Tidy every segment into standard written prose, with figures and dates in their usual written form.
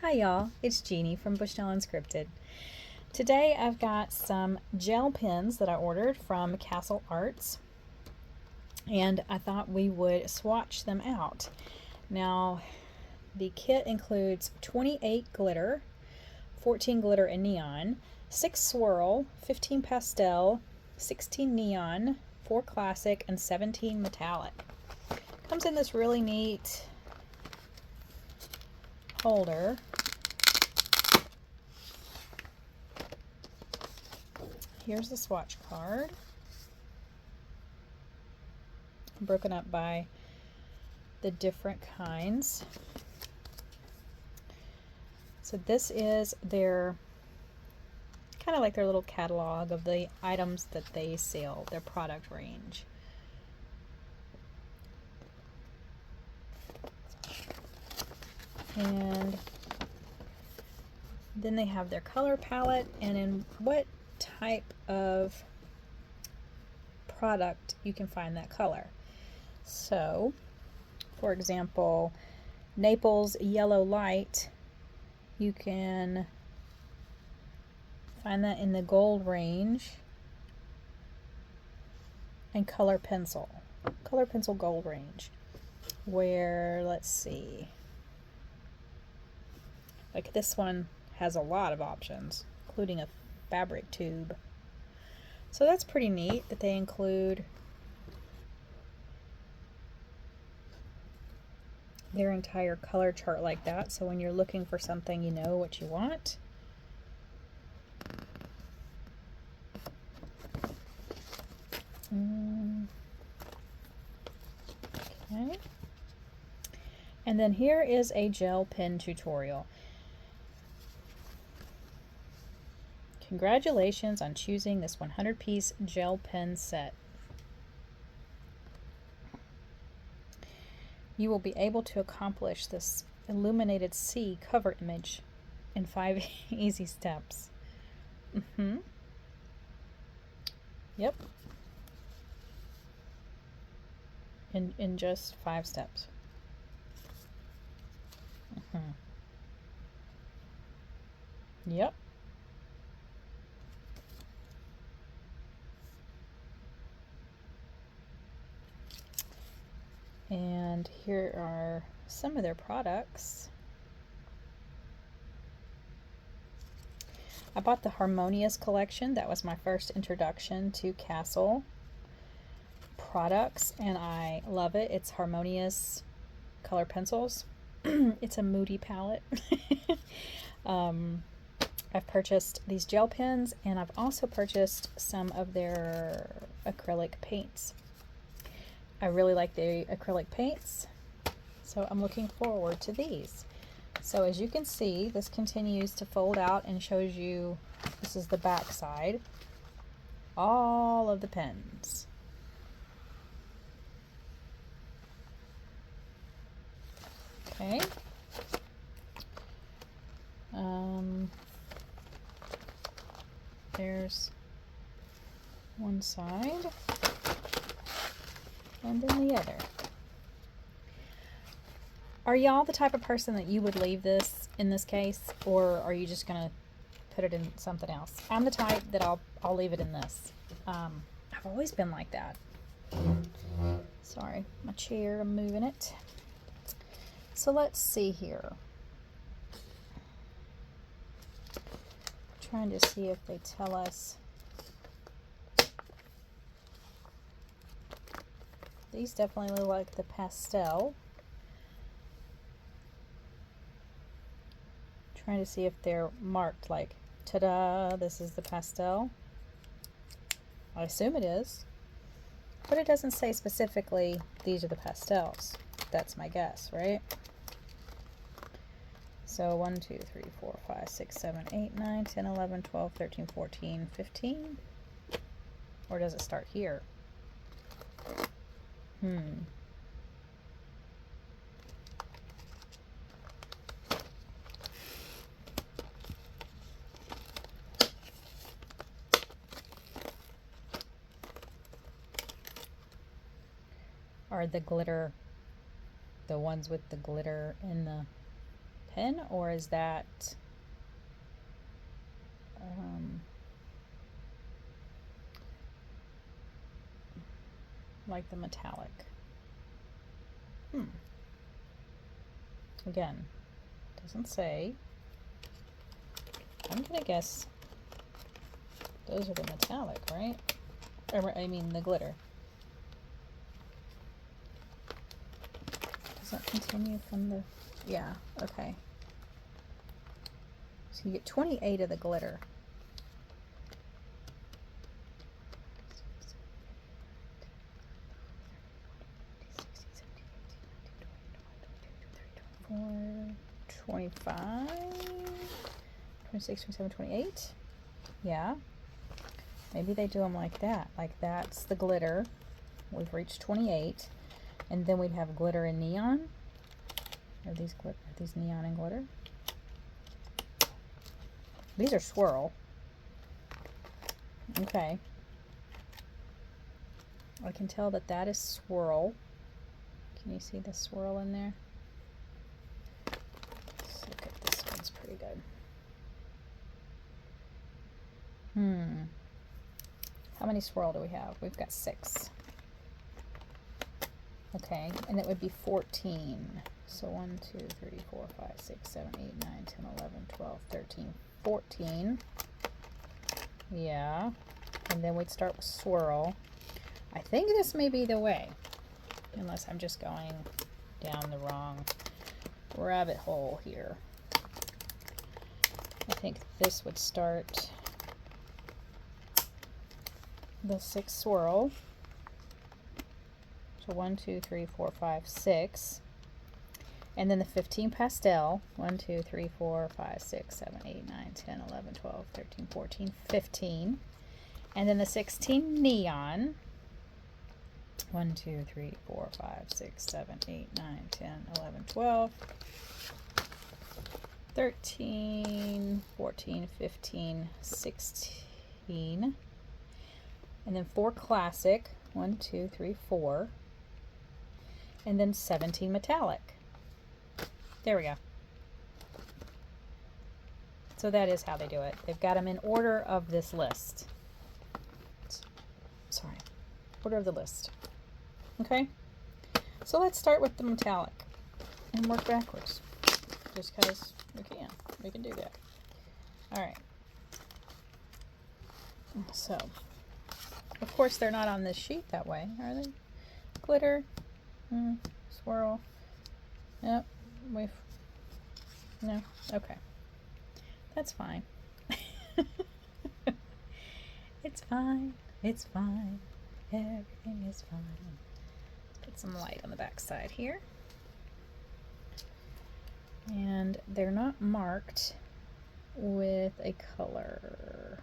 Hi y'all, it's Jeannie from Bushnell Unscripted. Today I've got some gel pens that I ordered from Castle Arts, and I thought we would swatch them out. Now, the kit includes 28 glitter, 14 glitter and neon, 6 swirl, 15 pastel, 16 neon, 4 classic, and 17 metallic. Comes in this really neat holder. Here's the swatch card, broken up by the different kinds. So this is their, kind of like their little catalog of the items that they sell, their product range. And then they have their color palette and in what type of product you can find that color. So, for example, Naples Yellow Light, you can find that in the gold range, and color pencil gold range, where, let's see, like this one has a lot of options, including a fabric tube. So that's pretty neat that they include their entire color chart like that, so when you're looking for something, you know what you want. Okay. And then here is a gel pen tutorial. Congratulations on choosing this 100-piece gel pen set. You will be able to accomplish this illuminated sea cover image in 5 easy steps. Yep. In just 5 steps. Yep. And here are some of their products. I bought the Harmonious collection. That was my first introduction to Castle products, and I love it. It's Harmonious color pencils. It's a moody palette. I've purchased these gel pens, and I've also purchased some of their acrylic paints. I really like the acrylic paints, so I'm looking forward to these. So as you can see, this continues to fold out and shows you, this is the back side, all of the pens. Okay. There's one side, and then the other. Are y'all the type of person that you would leave this in this case, or are you just gonna put it in something else? I'm the type that I'll leave it in this. I've always been like that. Sorry, my chair, I'm moving it. So let's see here. Trying to see if they tell us. These definitely look like the pastel. Trying to see if they're marked like, ta-da, this is the pastel. I assume it is, but it doesn't say specifically these are the pastels. That's my guess, right? So 1, 2, 3, 4, 5, 6, 7, 8, 9, 10, 11, 12, 13, 14, 15. Or does it start here? Are the glitter, the ones with the glitter in the pen, or is that like the metallic? Again, doesn't say. I'm gonna guess those are the metallic, right? Or, I mean the glitter. Does that continue from the... Yeah, okay. So you get 28 of the glitter. Four, 25, 26, 27, 28. Yeah. Maybe they do them like that. Like that's the glitter. We've reached 28. And then we'd have glitter and neon. Are these neon and glitter? These are swirl. Okay. I can tell that that is swirl. Can you see the swirl in there? Let's look at this one's pretty good. How many swirl do we have? We've got 6. Okay, and it would be 14. So 1, 2, 3, 4, 5, 6, 7, 8, 9, 10, 11, 12, 13, 14. Yeah. And then we'd start with swirl. I think this may be the way, unless I'm just going down the wrong rabbit hole here. I think this would start the 6 swirl. So 1, 2, 3, 4, 5, 6. And then the 15 pastel. 1, 2, 3, 4, 5, 6, 7, 8, 9, 10, 11, 12, 13, 14, 15. And then the 16 neon. 1, 2, 3, 4, 5, 6, 7, 8, 9, 10, 11, 12, 13, 14, 15, 16. And then 4 classic. 1, 2, 3, 4. And then 17 metallic. There we go. So that is how they do it. They've got them in order of this list. Sorry, order of the list. Okay, so let's start with the metallic and work backwards, just because we can do that. All right, so of course they're not on this sheet that way, are they? Glitter, swirl. Yep, no, okay, that's fine. It's fine, it's fine, everything is fine. Put some light on the back side here. And they're not marked with a color.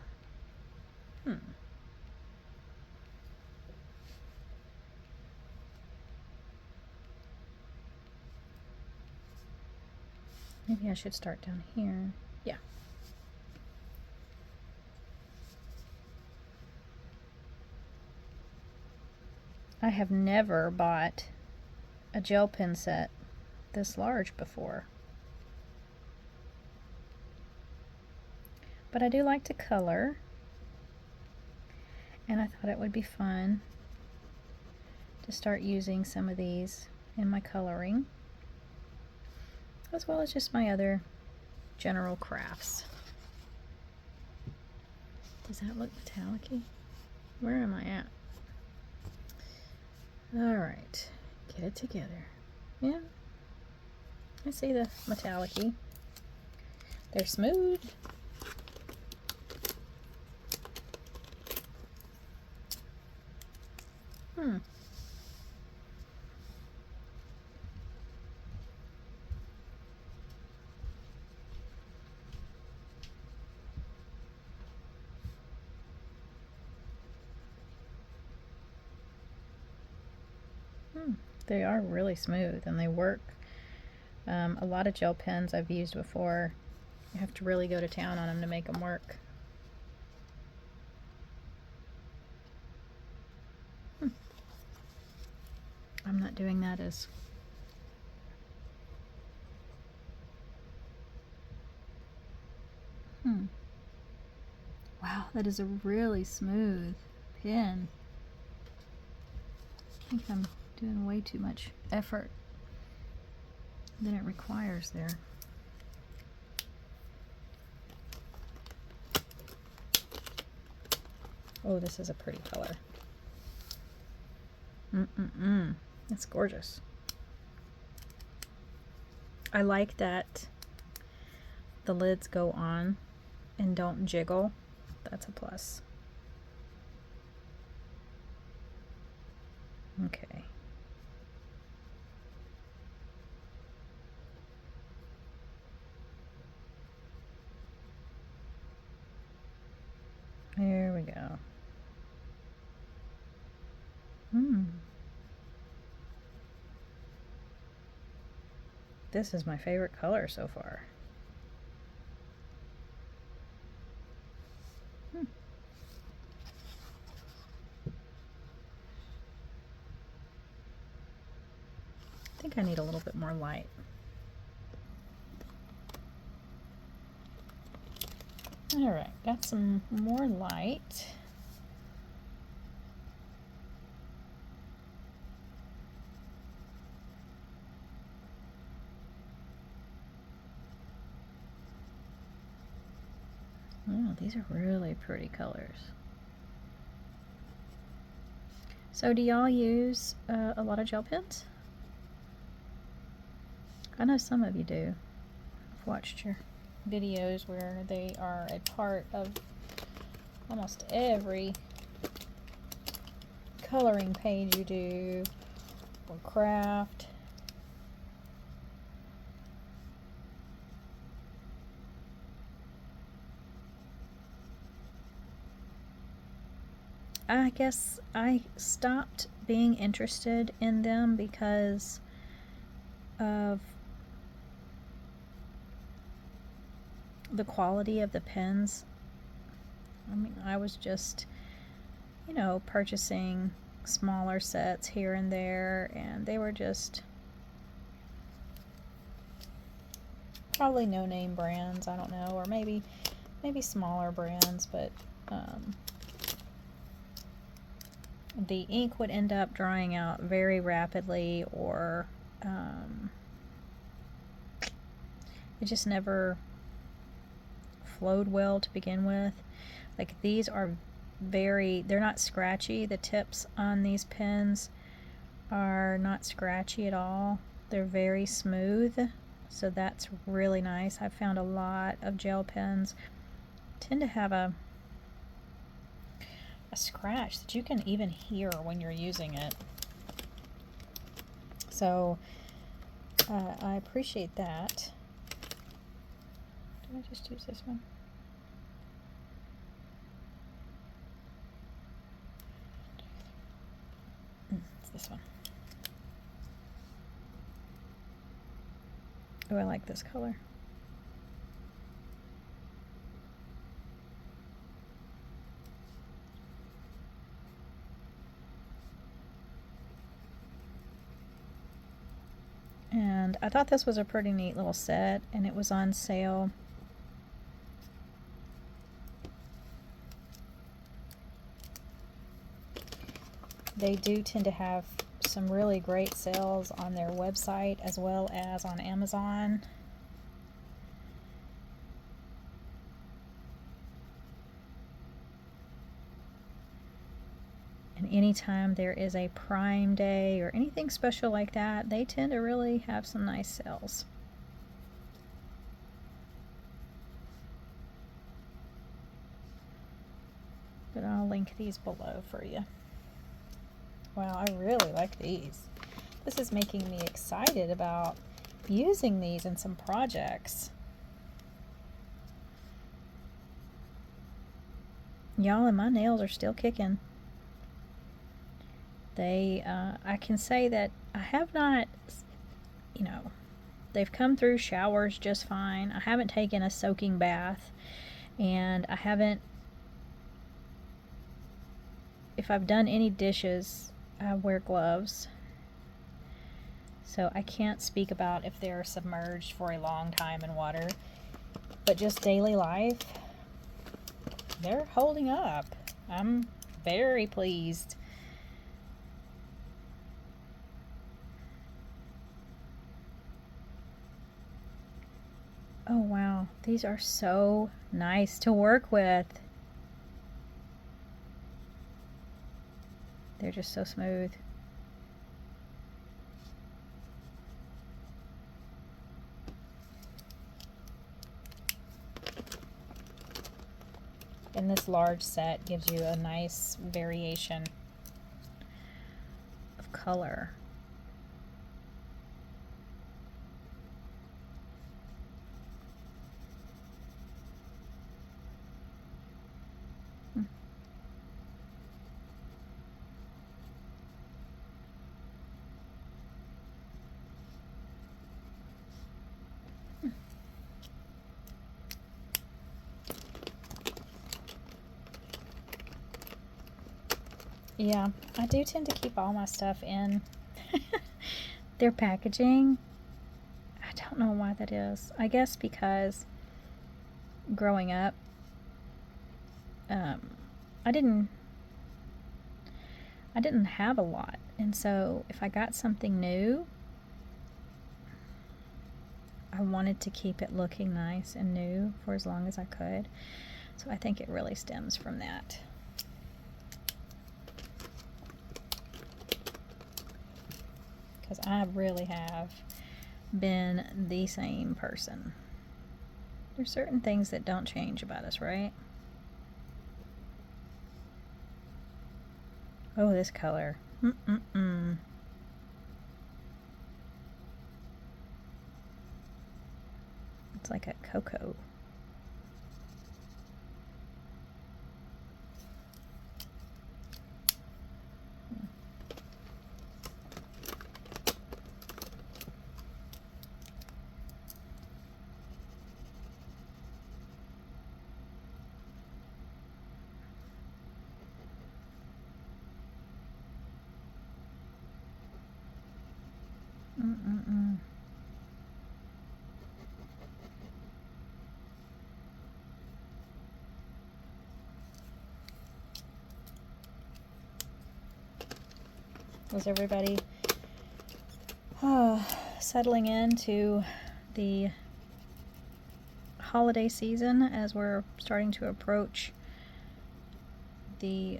Maybe I should start down here. Yeah. I have never bought a gel pen set this large before. But I do like to color, and I thought it would be fun to start using some of these in my coloring, as well as just my other general crafts. Does that look metallic-y? Where am I at? Alright, get it together. Yeah, I see the metallic-y. They're smooth. They are really smooth and they work. A lot of gel pens I've used before, you have to really go to town on them to make them work. I'm not doing that as Wow, that is a really smooth pen. I think I'm doing way too much effort than it requires there. Oh, this is a pretty color. It's gorgeous. I like that the lids go on and don't jiggle. That's a plus. Okay. There we go. This is my favorite color so far. I think I need a little bit more light. All right, got some more light. Oh, these are really pretty colors. So do y'all use a lot of gel pens? I know some of you do. I've watched your videos where they are a part of almost every coloring page you do, or craft. I guess I stopped being interested in them because of the quality of the pens. I mean, I was just, you know, purchasing smaller sets here and there, and they were just probably no-name brands, I don't know, or maybe smaller brands, but the ink would end up drying out very rapidly, or it just never flowed well to begin with. Like, these are they're not scratchy. The tips on these pens are not scratchy at all. They're very smooth, so that's really nice. I've found a lot of gel pens tend to have a scratch that you can even hear when you're using it. So I appreciate that. Did I just use this one? It's this one. Oh, I like this color. And I thought this was a pretty neat little set, and it was on sale. They do tend to have some really great sales on their website as well as on Amazon. And anytime there is a Prime Day or anything special like that, they tend to really have some nice sales. But I'll link these below for you. Wow, I really like these. This is making me excited about using these in some projects. Y'all, and my nails are still kicking. I can say that I have not, you know, they've come through showers just fine. I haven't taken a soaking bath, and I haven't, if I've done any dishes, I wear gloves. So I can't speak about if they're submerged for a long time in water, but just daily life, they're holding up. I'm very pleased. Oh wow, these are so nice to work with. They're just so smooth. And this large set gives you a nice variation of color. Yeah, I do tend to keep all my stuff in their packaging. I don't know why that is. I guess because growing up, I didn't have a lot, and so if I got something new, I wanted to keep it looking nice and new for as long as I could. So I think it really stems from that. Because I really have been the same person. There's certain things that don't change about us, right? Oh, this color. It's like a cocoa. Was everybody settling into the holiday season as we're starting to approach the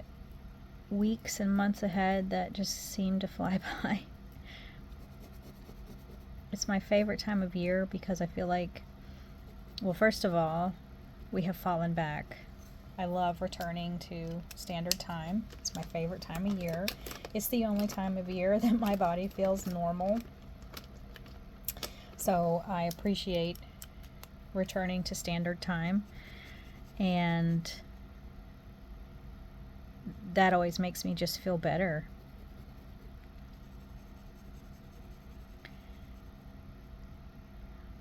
weeks and months ahead that just seem to fly by? It's my favorite time of year because I feel like, well, first of all, we have fallen back. I love returning to standard time. It's my favorite time of year. It's the only time of year that my body feels normal. So I appreciate returning to standard time. And that always makes me just feel better.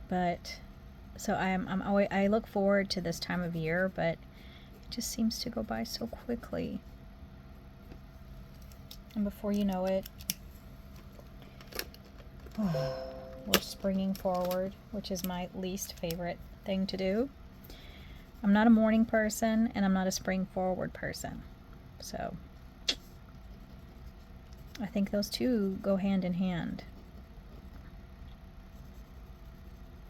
But so I look forward to this time of year, but just seems to go by so quickly. And before you know it, we're springing forward, which is my least favorite thing to do. I'm not a morning person, and I'm not a spring forward person. So I think those two go hand in hand.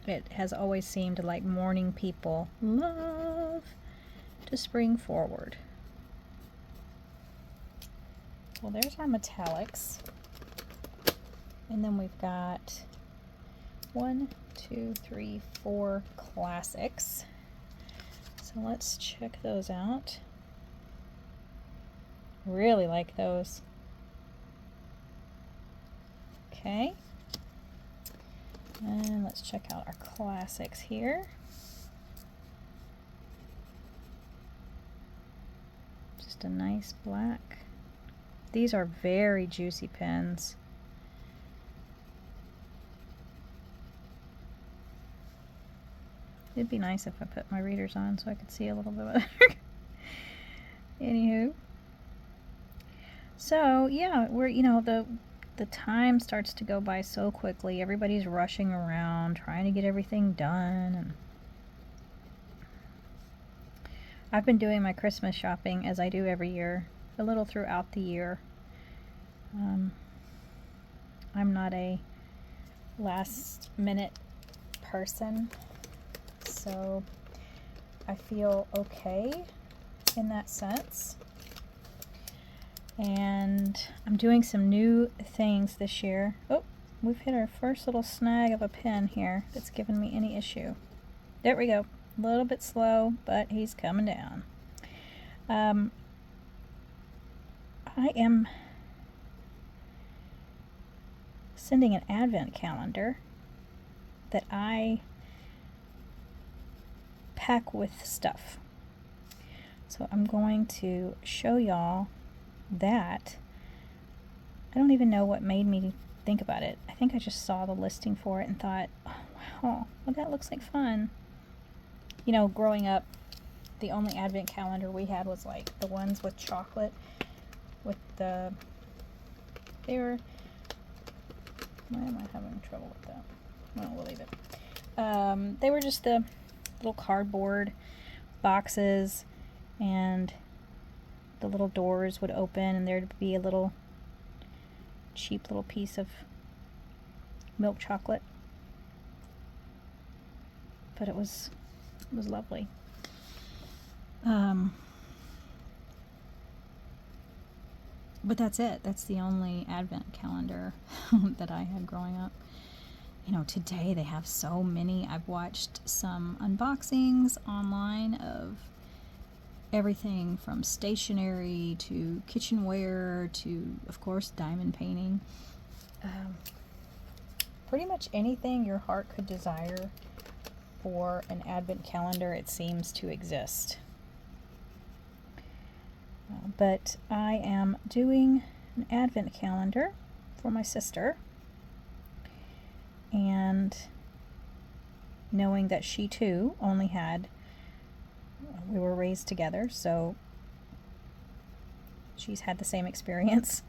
It has always seemed like morning people love to spring forward. Well, there's our metallics. And then we've got 1, 2, 3, 4 classics. So let's check those out. Really like those. Okay. And let's check out our classics here. Just a nice black. These are very juicy pens. It'd be nice if I put my readers on so I could see a little bit better. Anywho. So, yeah, we're, the time starts to go by so quickly. Everybody's rushing around, trying to get everything done. And I've been doing my Christmas shopping as I do every year, a little throughout the year. I'm not a last minute person, so I feel okay in that sense. And I'm doing some new things this year. Oh, we've hit our first little snag of a pin here that's given me any issue. There we go. A little bit slow, but he's coming down. I am sending an advent calendar that I pack with stuff. So I'm going to show y'all that. I don't even know what made me think about it. I think I just saw the listing for it and thought, oh wow, well that looks like fun. You know, growing up, the only advent calendar we had was like the ones with chocolate, with the, why am I having trouble with that? Well, we'll leave it. They were just the little cardboard boxes, and the little doors would open and there'd be a little cheap little piece of milk chocolate. But it was lovely. But that's it. That's the only advent calendar that I had growing up. You know, today they have so many. I've watched some unboxings online of everything from stationery to kitchenware to, of course, diamond painting. Pretty much anything your heart could desire for an advent calendar, it seems to exist. But I am doing an advent calendar for my sister, and knowing that she too only had, we were raised together, so she's had the same experience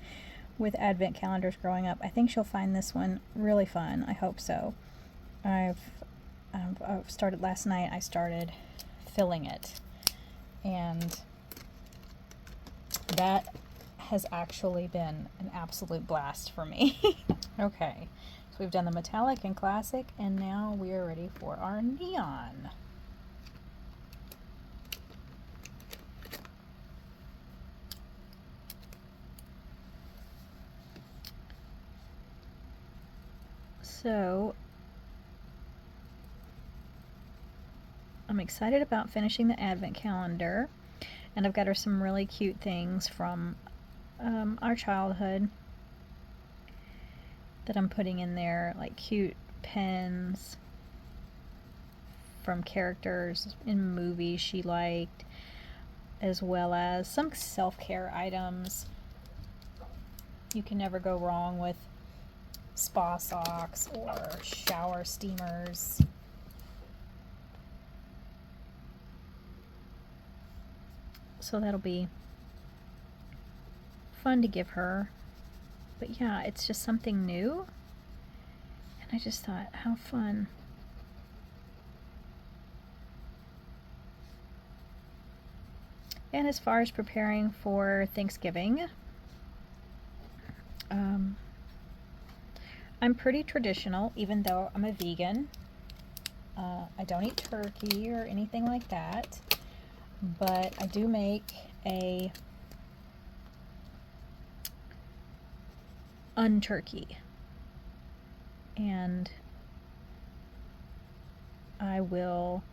with advent calendars growing up. I think she'll find this one really fun. I hope so. I've started last night. I started filling it, and that has actually been an absolute blast for me. Okay, so we've done the metallic and classic, and now we are ready for our neon. So I'm excited about finishing the advent calendar, and I've got her some really cute things from our childhood that I'm putting in there, like cute pens from characters in movies she liked, as well as some self-care items. You can never go wrong with spa socks or shower steamers. So that'll be fun to give her. But yeah, it's just something new, and I just thought, how fun. And as far as preparing for Thanksgiving, I'm pretty traditional, even though I'm a vegan. I don't eat turkey or anything like that, but I do make a UnTurkey, and I will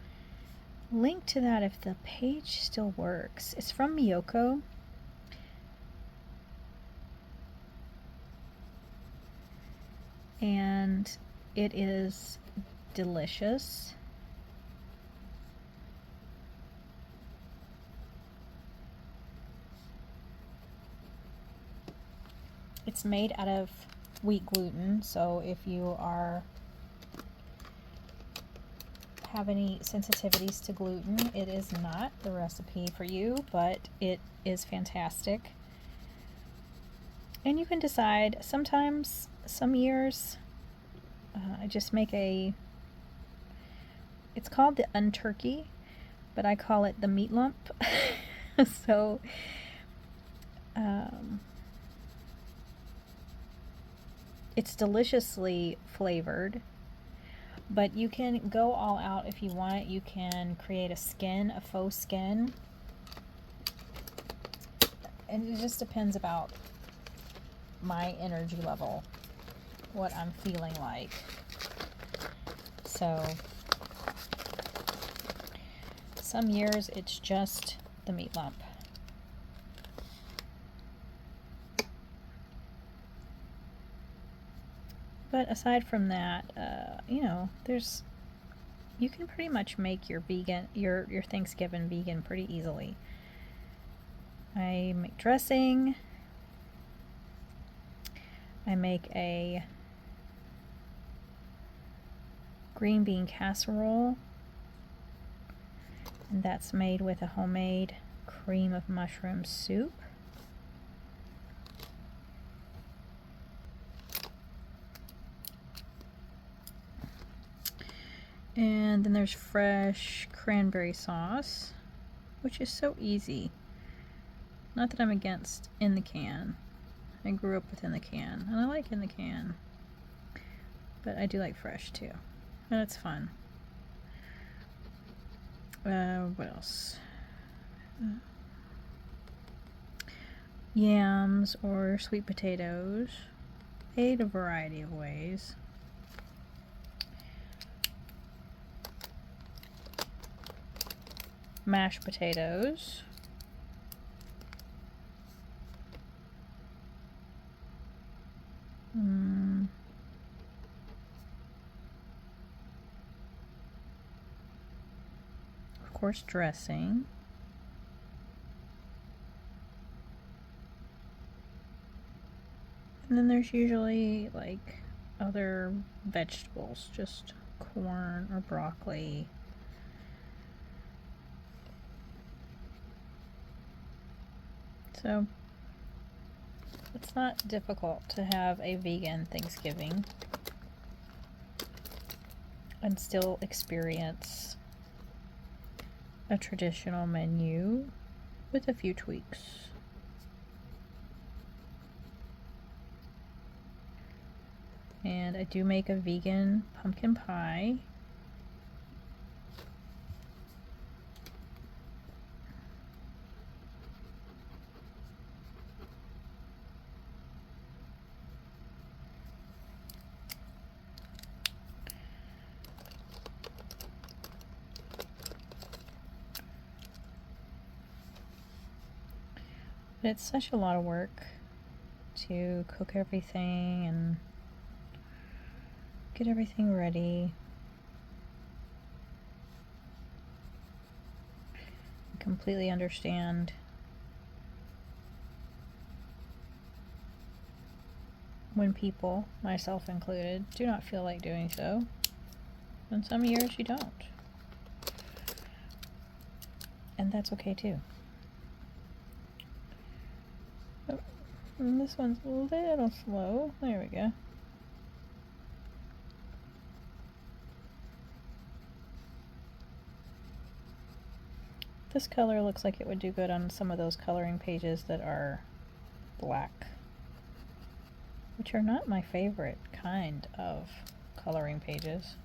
link to that if the page still works. It's from Miyoko. And it is delicious. It's made out of wheat gluten, so if you have any sensitivities to gluten, it is not the recipe for you, but it is fantastic. And you can decide. Sometimes, some years, I just make it's called the UnTurkey, but I call it the meat lump. So it's deliciously flavored, but you can go all out if you want. You can create a skin, a faux skin, and it just depends about my energy level, what I'm feeling like. So some years it's just the meat lump. But aside from that, you know, you can pretty much make your Thanksgiving vegan pretty easily. I make dressing. I make a green bean casserole, and that's made with a homemade cream of mushroom soup. And then there's fresh cranberry sauce, which is so easy. Not that I'm against in the can. I grew up with in the can, and I like in the can. But I do like fresh too, and it's fun. What else? Yams or sweet potatoes, made a variety of ways. Mashed potatoes. Of course, dressing. And then there's usually like other vegetables, just corn or broccoli. So it's not difficult to have a vegan Thanksgiving and still experience a traditional menu with a few tweaks. And I do make a vegan pumpkin pie. But it's such a lot of work to cook everything and get everything ready. I completely understand when people, myself included, do not feel like doing so. And some years you don't. And that's okay too. And this one's a little slow. There we go. This color looks like it would do good on some of those coloring pages that are black, which are not my favorite kind of coloring pages.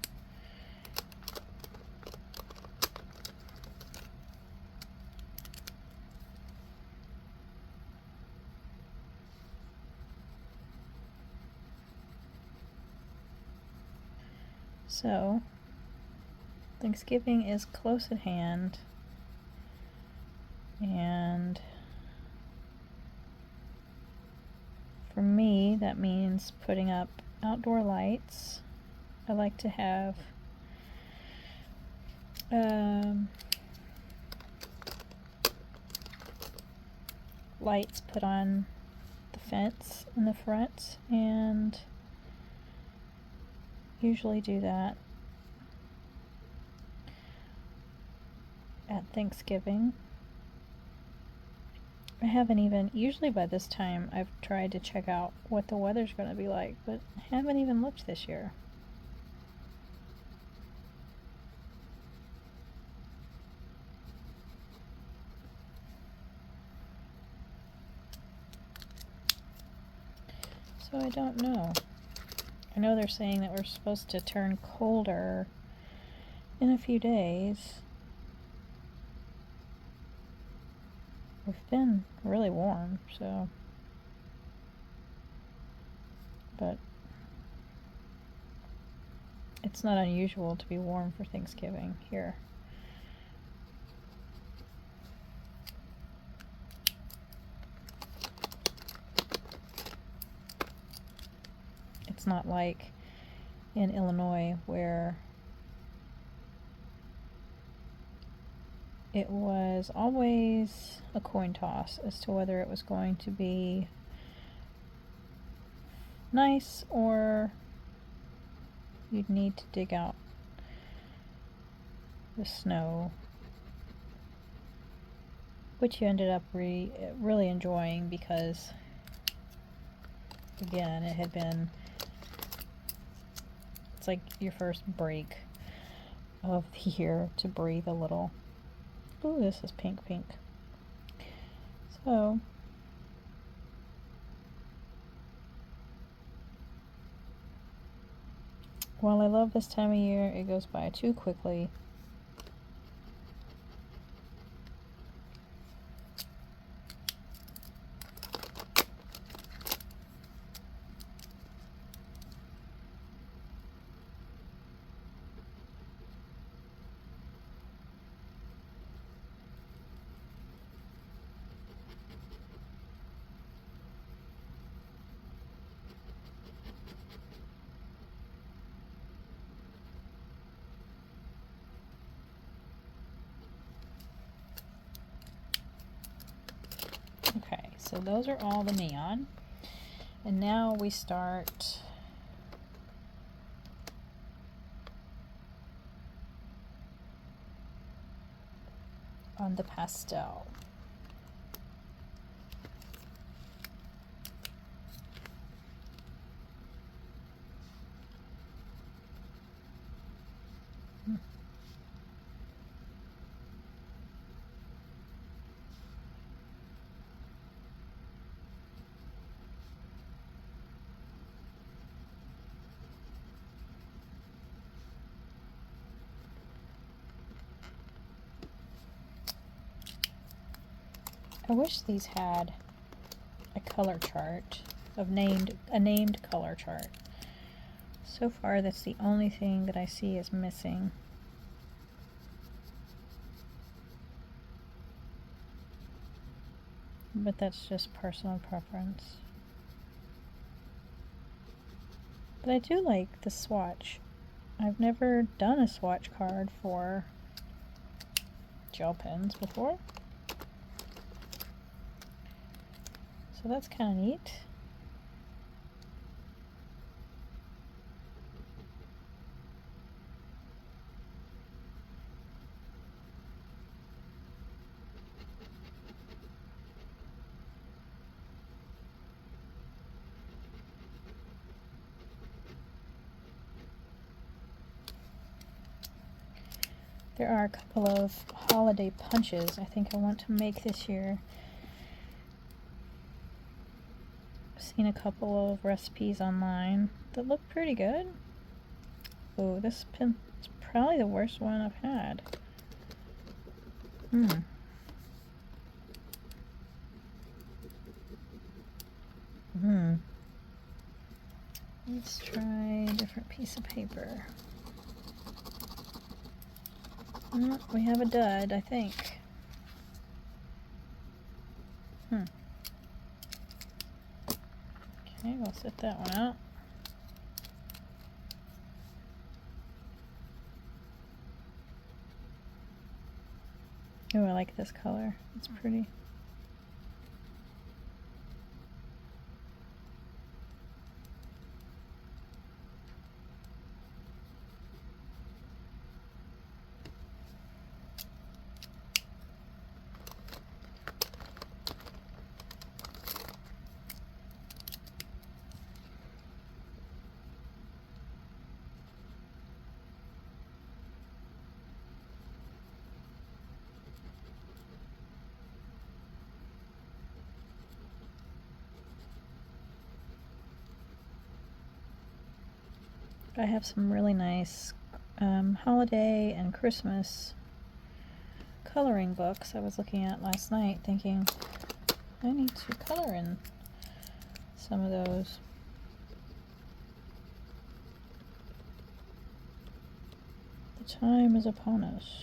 So, Thanksgiving is close at hand, and for me, that means putting up outdoor lights. I like to have lights put on the fence in the front, and usually do that at Thanksgiving. I haven't even, usually by this time I've tried to check out what the weather's going to be like, but I haven't even looked this year. So I don't know. I know they're saying that we're supposed to turn colder in a few days. We've been really warm, so. But it's not unusual to be warm for Thanksgiving here. It's not like in Illinois where it was always a coin toss as to whether it was going to be nice or you'd need to dig out the snow, which you ended up really enjoying because, again, it had been, it's like your first break of the year to breathe a little. Ooh, this is pink. So, while I love this time of year, it goes by too quickly. Okay, so those are all the neon. And now we start on the pastel. I wish these had a color chart of a named color chart. So far, that's the only thing that I see is missing. But that's just personal preference. But I do like the swatch. I've never done a swatch card for gel pens before. So that's kind of neat. There are a couple of holiday punches I think I want to make this year. I've seen a couple of recipes online that look pretty good. Oh, this pin is probably the worst one I've had. Let's try a different piece of paper. Oh, we have a dud, I think. Okay, we'll set that one out. Oh, I like this color. It's pretty. But I have some really nice holiday and Christmas coloring books I was looking at last night, thinking I need to color in some of those. The time is upon us.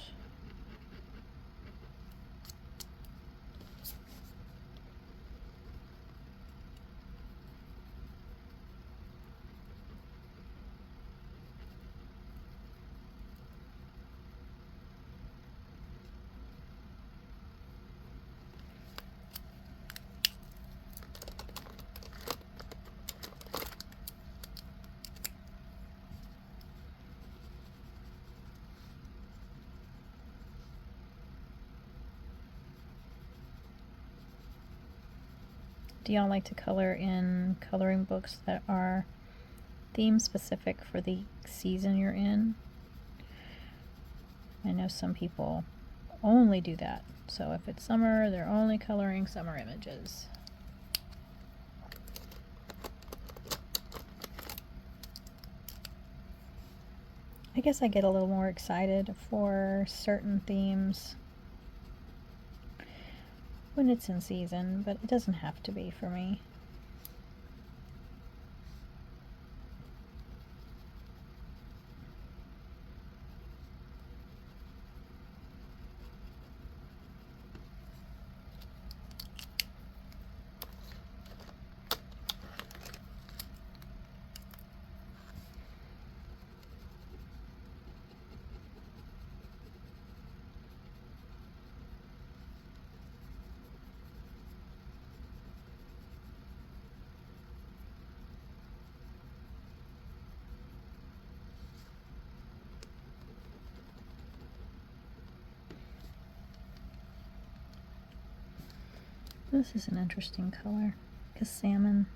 Do y'all like to color in coloring books that are theme specific for the season you're in? I know some people only do that. So if it's summer, they're only coloring summer images. I guess I get a little more excited for certain themes when it's in season, but it doesn't have to be for me. This is an interesting color, because salmon.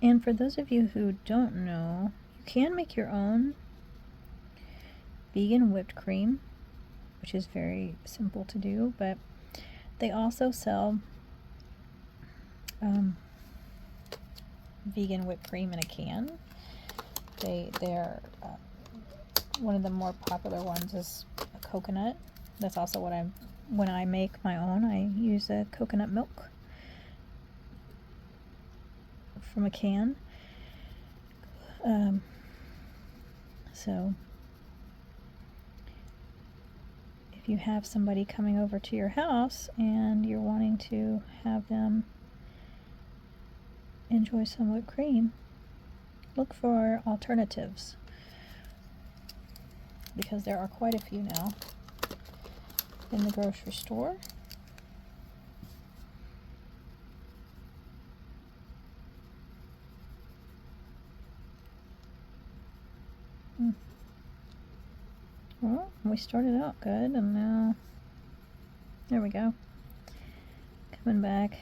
And for those of you who don't know, you can make your own vegan whipped cream, which is very simple to do, but they also sell vegan whipped cream in a can. They're one of the more popular ones is a coconut. That's also what when I make my own, I use a coconut milk from a can. So if you have somebody coming over to your house and you're wanting to have them enjoy some whipped cream, look for alternatives, because there are quite a few now in the grocery store. Well, we started out good, and now, there we go, coming back.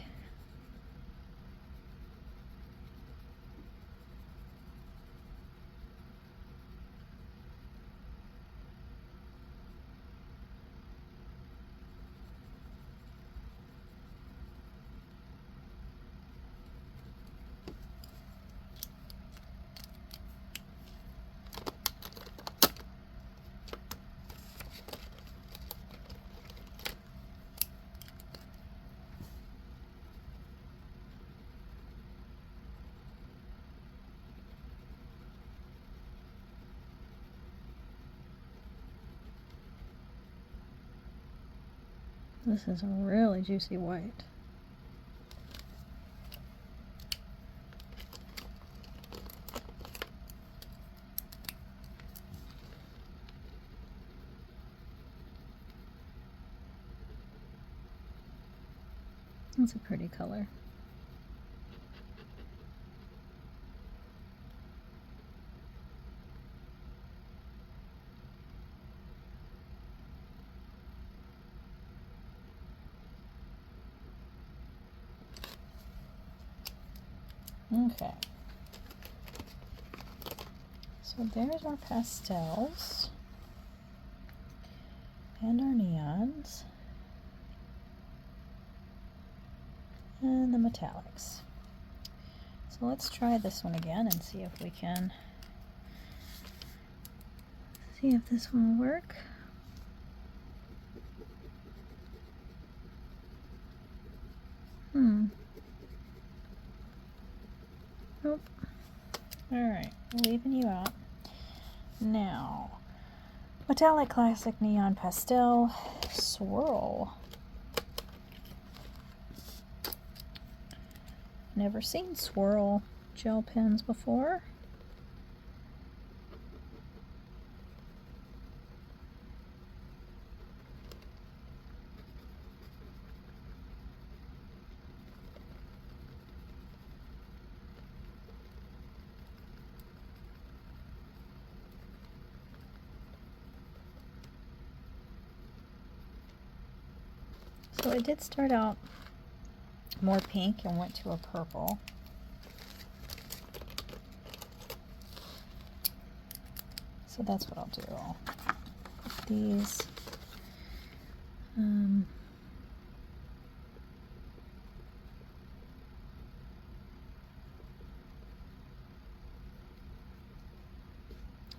This is a really juicy white. It's a pretty color. Okay. So there's our pastels and our neons and the metallics. So let's try this one again and see if we can see if this one will work. Nope. Alright, leaving you out. Now, metallic classic neon pastel swirl. Never seen swirl gel pens before. So it did start out more pink and went to a purple. So that's what I'll do. I'll put these oh,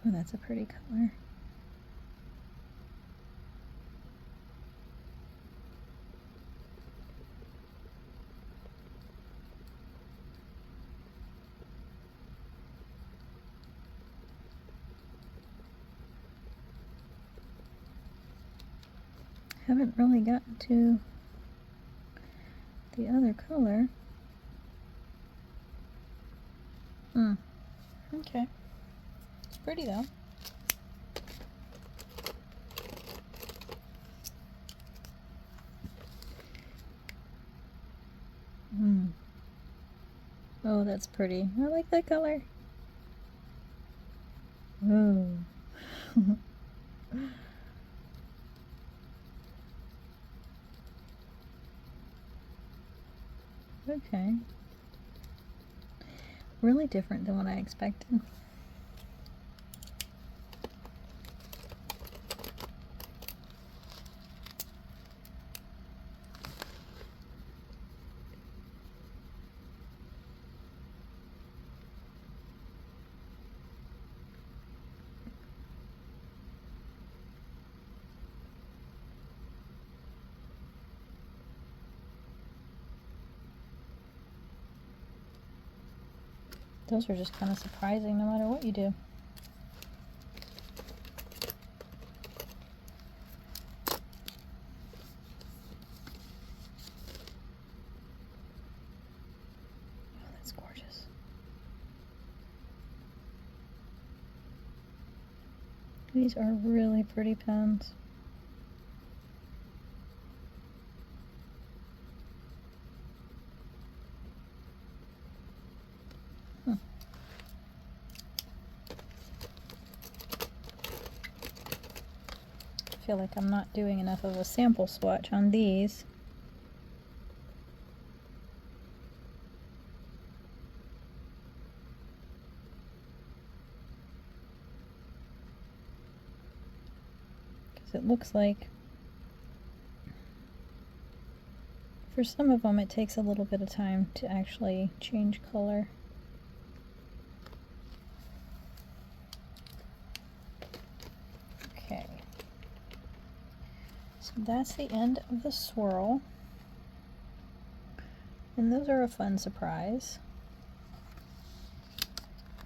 that's a pretty color. Haven't really gotten to the other color. Okay. It's pretty though. Oh, that's pretty. I like that color. Ooh. Okay. Really different than what I expected. Those are just kind of surprising no matter what you do. Oh, that's gorgeous. These are really pretty pens. I feel like I'm not doing enough of a sample swatch on these. Because it looks like for some of them it takes a little bit of time to actually change color. Okay. So that's the end of the swirl. And those are a fun surprise.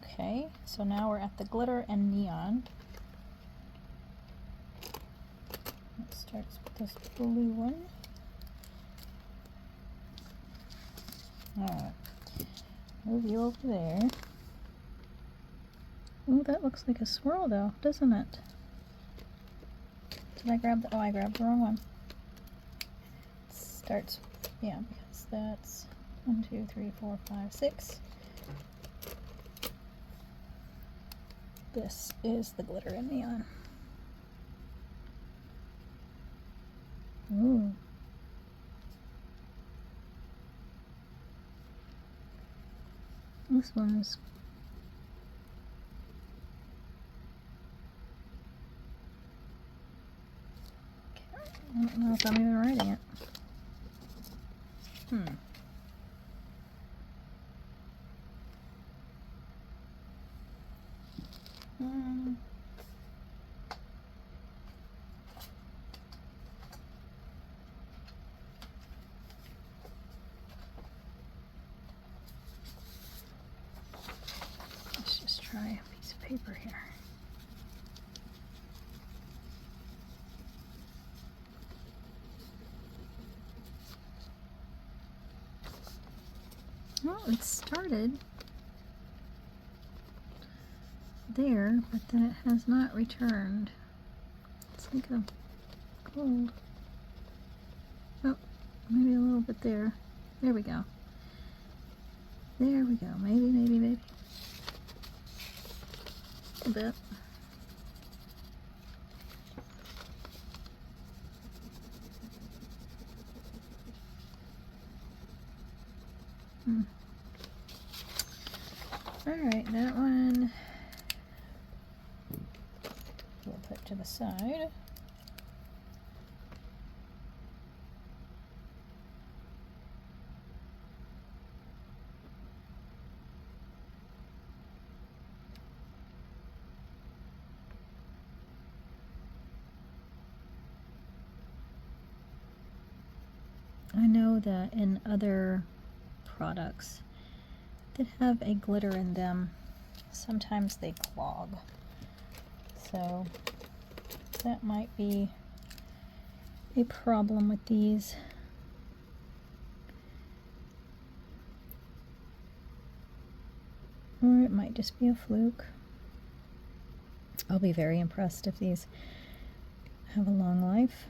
Okay, so now we're at the glitter and neon. Let's start with this blue one. Alright, move you over there. Oh, that looks like a swirl though, doesn't it? Did I grab the, oh, I grabbed the wrong one. It starts, yeah, because that's 1, 2, 3, 4, 5, 6. This is the glitter and neon. Ooh. This one is I don't know if I'm even writing it. Let's just try a piece of paper here. Well, it started there, but then it has not returned. It's like a cold. Oh, maybe a little bit there. There we go. There we go. Maybe. A bit. Alright, that one we'll put to the side. I know that in other products that have a glitter in them, sometimes they clog. So that might be a problem with these. Or it might just be a fluke. I'll be very impressed if these have a long life.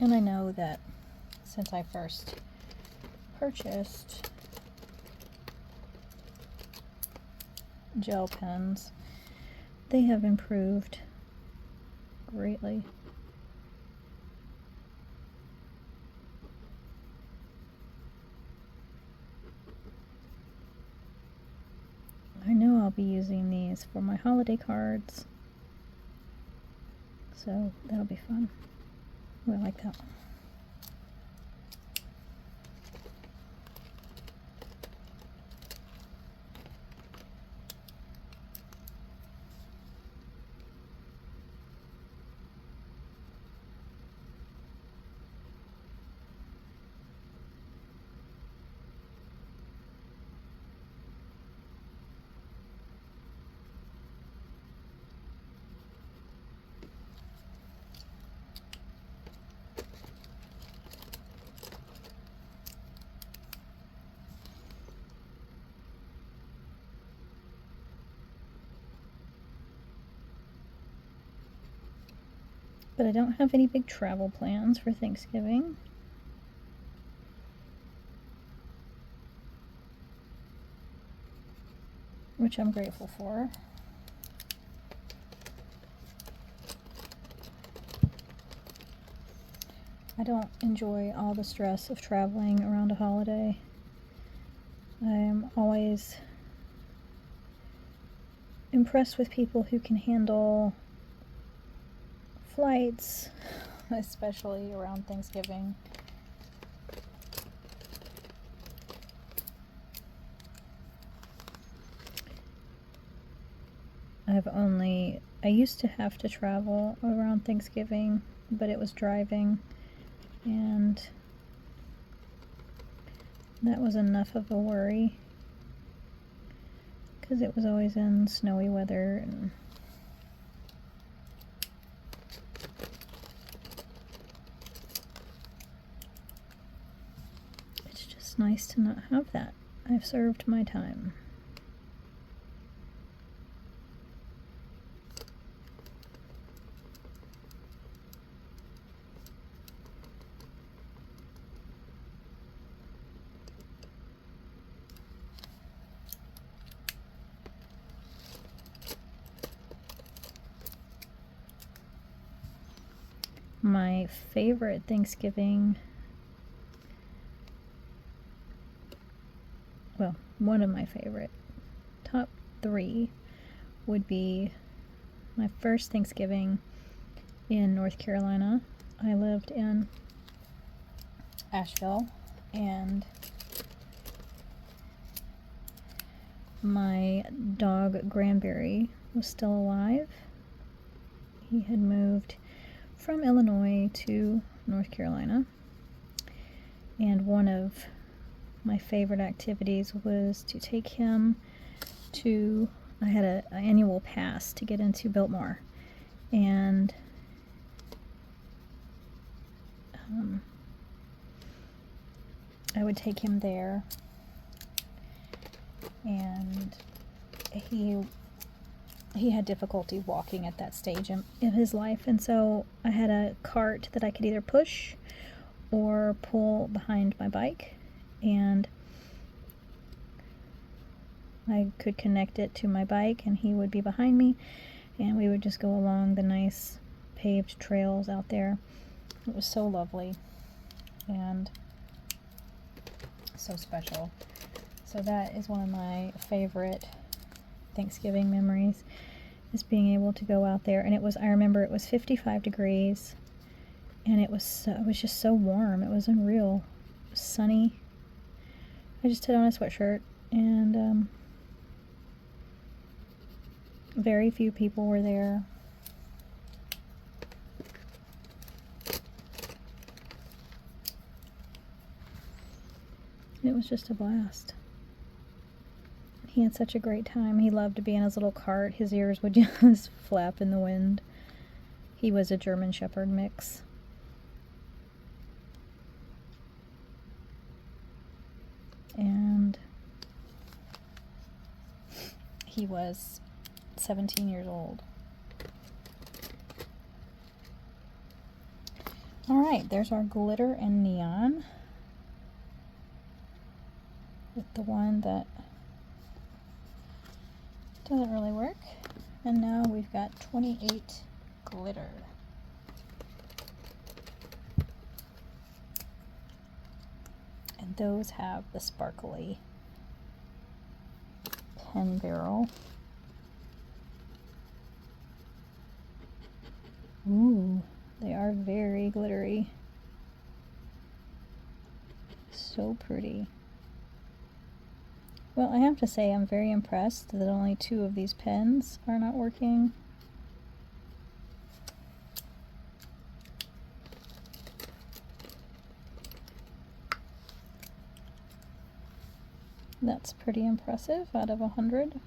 And I know that since I first purchased gel pens, they have improved greatly. I know I'll be using these for my holiday cards, so that'll be fun. Oh, I like that one. But I don't have any big travel plans for Thanksgiving. Which I'm grateful for. I don't enjoy all the stress of traveling around a holiday. I am always impressed with people who can handle flights, especially around Thanksgiving. I used to have to travel around Thanksgiving, but it was driving, and that was enough of a worry because it was always in snowy weather, and it's just nice to not have that. I've served my time. my favorite Thanksgiving, well, one of my favorite, top 3 would be my first Thanksgiving in North Carolina. I lived in Asheville, and my dog Granberry was still alive. He had moved from Illinois to North Carolina, and one of my favorite activities was to take him to, I had an annual pass to get into Biltmore, and I would take him there, and he had difficulty walking at that stage in his life, and so I had a cart that I could either push or pull behind my bike, and I could connect it to my bike and he would be behind me, and we would just go along the nice paved trails out there. It was so lovely and so special. So that is one of my favorite Thanksgiving memories, is being able to go out there. And I remember it was 55 degrees, and it was just so warm. It was unreal. It was sunny. I just had on a sweatshirt, and very few people were there. It was just a blast. He had such a great time. He loved to be in his little cart. His ears would just flap in the wind. He was a German Shepherd mix. And he was 17 years old. Alright, there's our glitter and neon, with the one that doesn't really work. And now we've got 28 glitter. And those have the sparkly pen barrel. Ooh, they are very glittery. So pretty. Well, I have to say I'm very impressed that only 2 of these pens are not working. That's pretty impressive out of 100.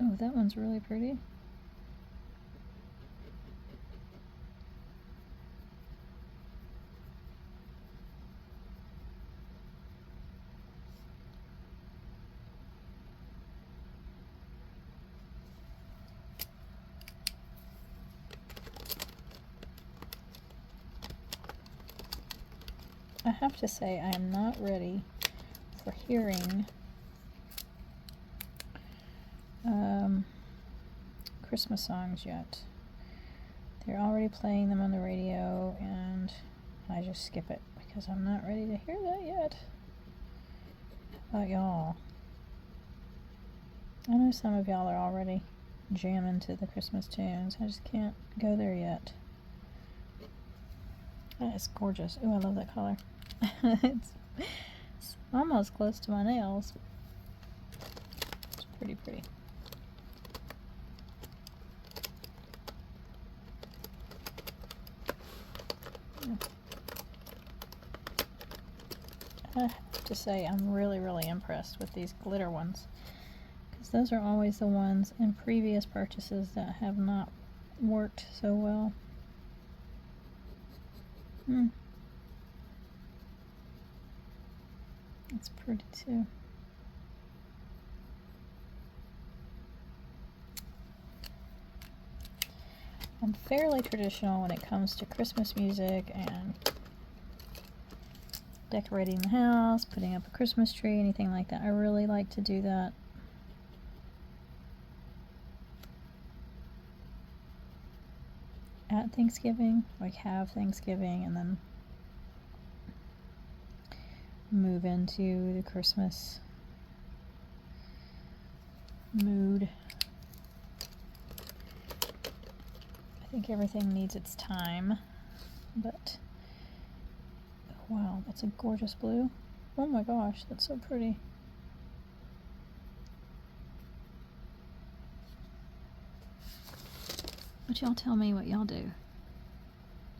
Oh, that one's really pretty. I have to say I am not ready for hearing Christmas songs yet. They're already playing them on the radio, and I just skip it because I'm not ready to hear that yet. How about y'all? I know some of y'all are already jamming to the Christmas tunes. I just can't go there yet. That is gorgeous. Ooh, I love that color. it's almost close to my nails. It's pretty pretty. I have to say I'm really impressed with these glitter ones, because those are always the ones in previous purchases that have not worked so well. It's pretty too. I'm fairly traditional when it comes to Christmas music and decorating the house, putting up a Christmas tree, anything like that. I really like to do that. At Thanksgiving, like have Thanksgiving and then move into the Christmas mood. I think everything needs its time, but wow, that's a gorgeous blue. Oh my gosh, that's so pretty. But y'all tell me what y'all do.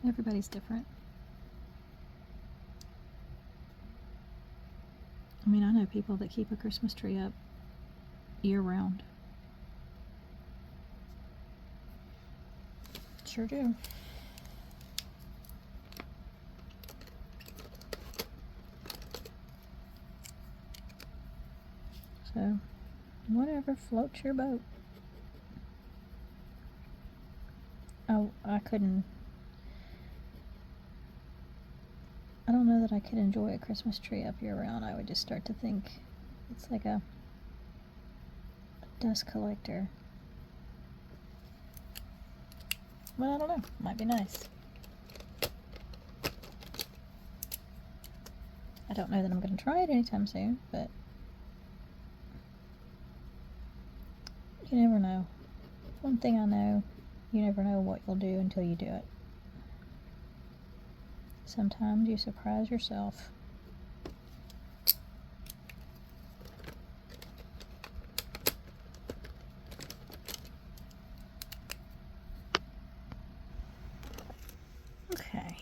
Everybody's different. I mean, I know people that keep a Christmas tree up year round. Sure do. So, whatever floats your boat. Oh, I don't know that I could enjoy a Christmas tree up year round. I would just start to think it's like a dust collector. But I don't know. Might be nice. I don't know that I'm going to try it anytime soon, but you never know. One thing I know, you never know what you'll do until you do it. Sometimes you surprise yourself. Okay.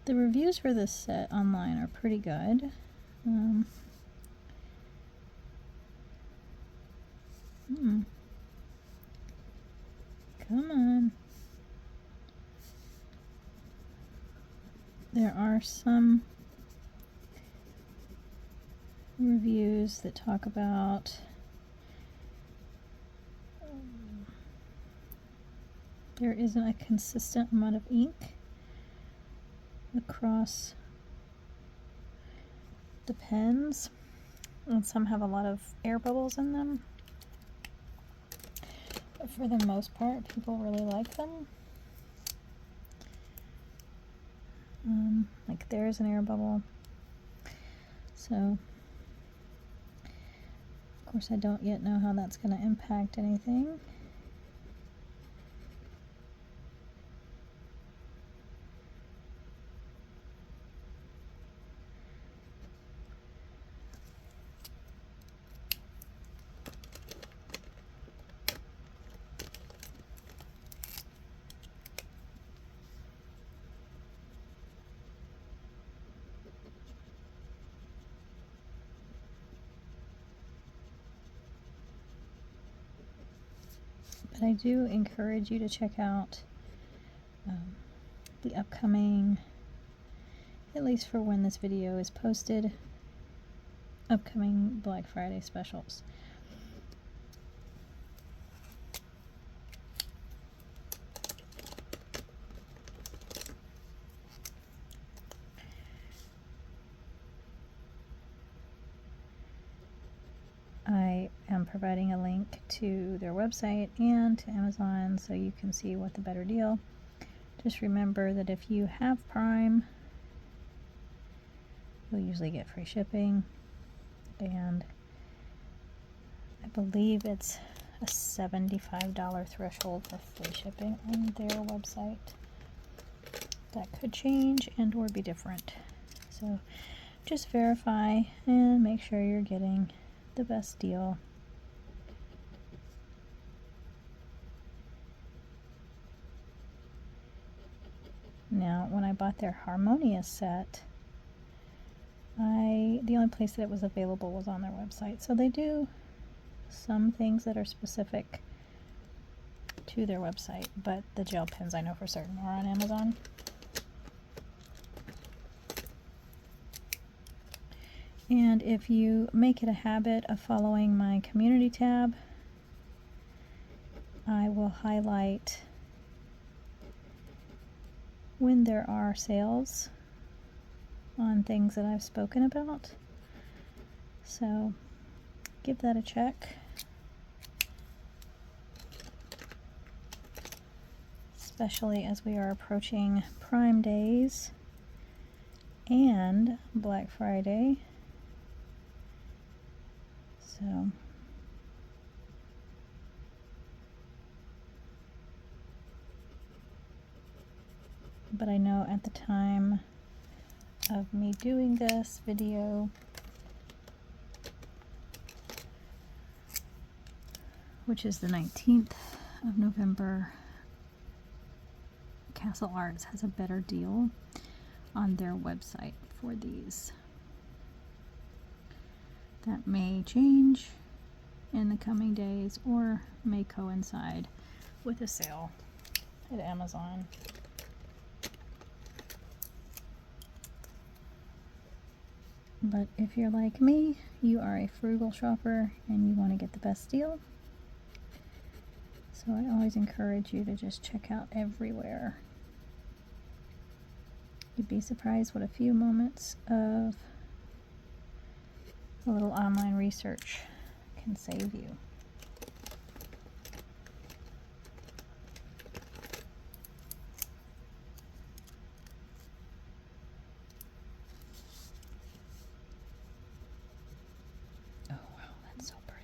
The reviews for this set online are pretty good. Come on. There are some reviews that talk about there isn't a consistent amount of ink across the pens, and some have a lot of air bubbles in them. But for the most part, people really like them. Like there's an air bubble. So, of course, I don't yet know how that's going to impact anything. But I do encourage you to check out the upcoming, at least for when this video is posted, upcoming Black Friday specials. providing a link to their website and to Amazon so you can see what the better deal. Just remember that if you have Prime, you'll usually get free shipping, and I believe it's a $75 threshold for free shipping on their website. That could change and or be different. So just verify and make sure you're getting the best deal. Now, when I bought their Harmonious set, the only place that it was available was on their website. So they do some things that are specific to their website, but the gel pens I know for certain are on Amazon. And if you make it a habit of following my community tab, I will highlight when there are sales on things that I've spoken about. So give that a check. Especially as we are approaching Prime Days and Black Friday. So but I know at the time of me doing this video, which is the 19th of November, Castle Arts has a better deal on their website for these. That may change in the coming days or may coincide with a sale at Amazon. But if you're like me, you are a frugal shopper and you want to get the best deal. So I always encourage you to just check out everywhere. You'd be surprised what a few moments of a little online research can save you. Oh wow, that's so pretty.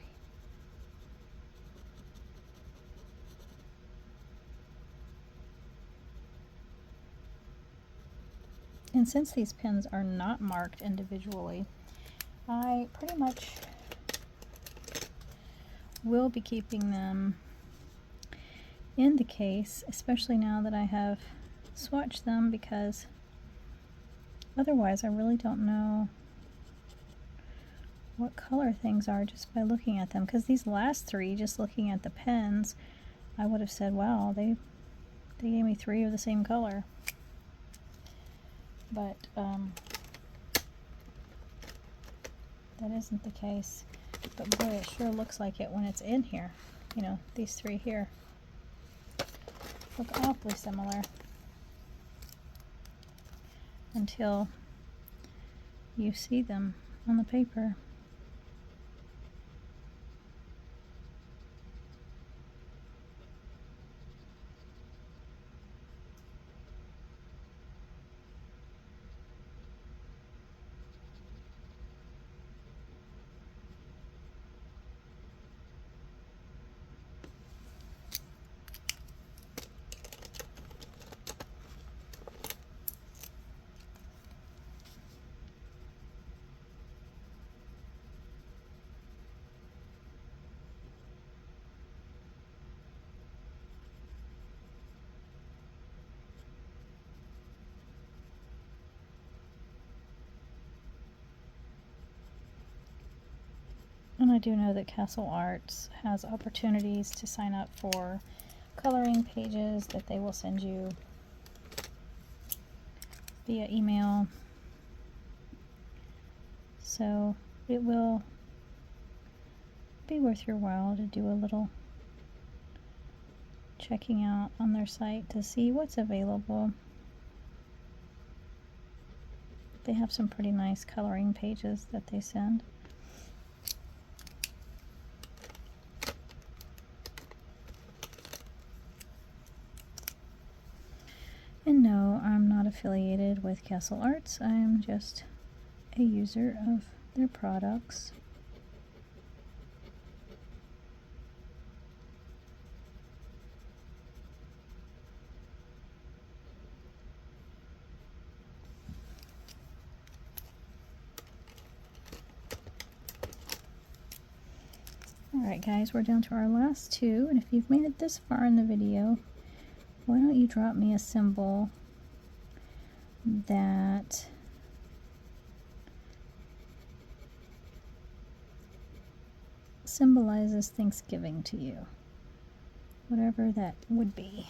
And since these pens are not marked individually, I pretty much will be keeping them in the case, especially now that I have swatched them, because otherwise I really don't know what color things are just by looking at them. Because these last three, just looking at the pens, I would have said, wow, they gave me three of the same color. But that isn't the case. But boy, it sure looks like it when it's in here. You know, these three here look awfully similar until you see them on the paper. And I do know that Castle Arts has opportunities to sign up for coloring pages that they will send you via email. So it will be worth your while to do a little checking out on their site to see what's available. They have some pretty nice coloring pages that they send. And no, I'm not affiliated with Castle Arts. I'm just a user of their products. Alright guys, we're down to our last two, and if you've made it this far in the video, why don't you drop me a symbol that symbolizes Thanksgiving to you, whatever that would be.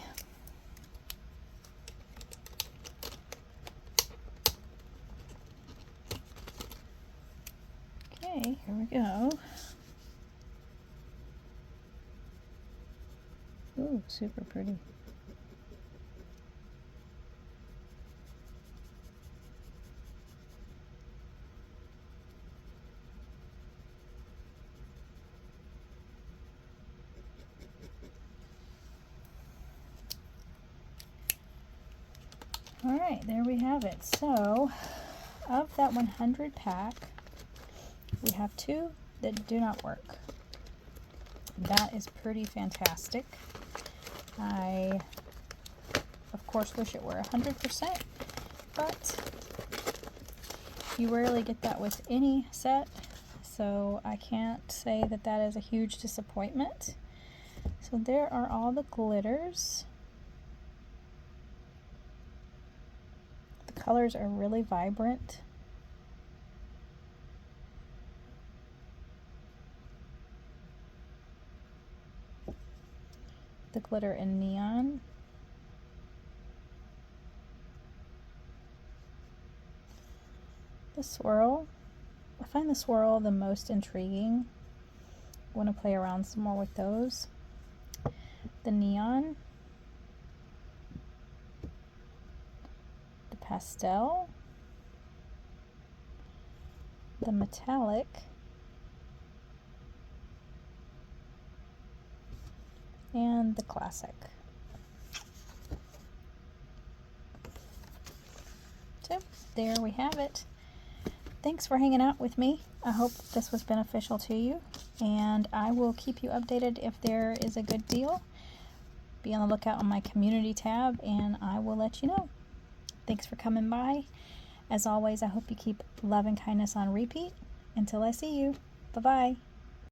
Okay, here we go. Ooh, super pretty. All right, there we have it. So, of that 100 pack, we have 2 that do not work. That is pretty fantastic. I, of course, wish it were 100%, but you rarely get that with any set, so I can't say that that is a huge disappointment. So there are all the glitters. The colors are really vibrant. The glitter in neon. The swirl. I find the swirl the most intriguing. I want to play around some more with those. The neon. The pastel. The metallic. And the classic. So there we have it. Thanks for hanging out with me. I hope this was beneficial to you, and I will keep you updated if there is a good deal. Be on the lookout on my community tab, and I will let you know. Thanks for coming by. As always, I hope you keep love and kindness on repeat. Until I see you, bye-bye.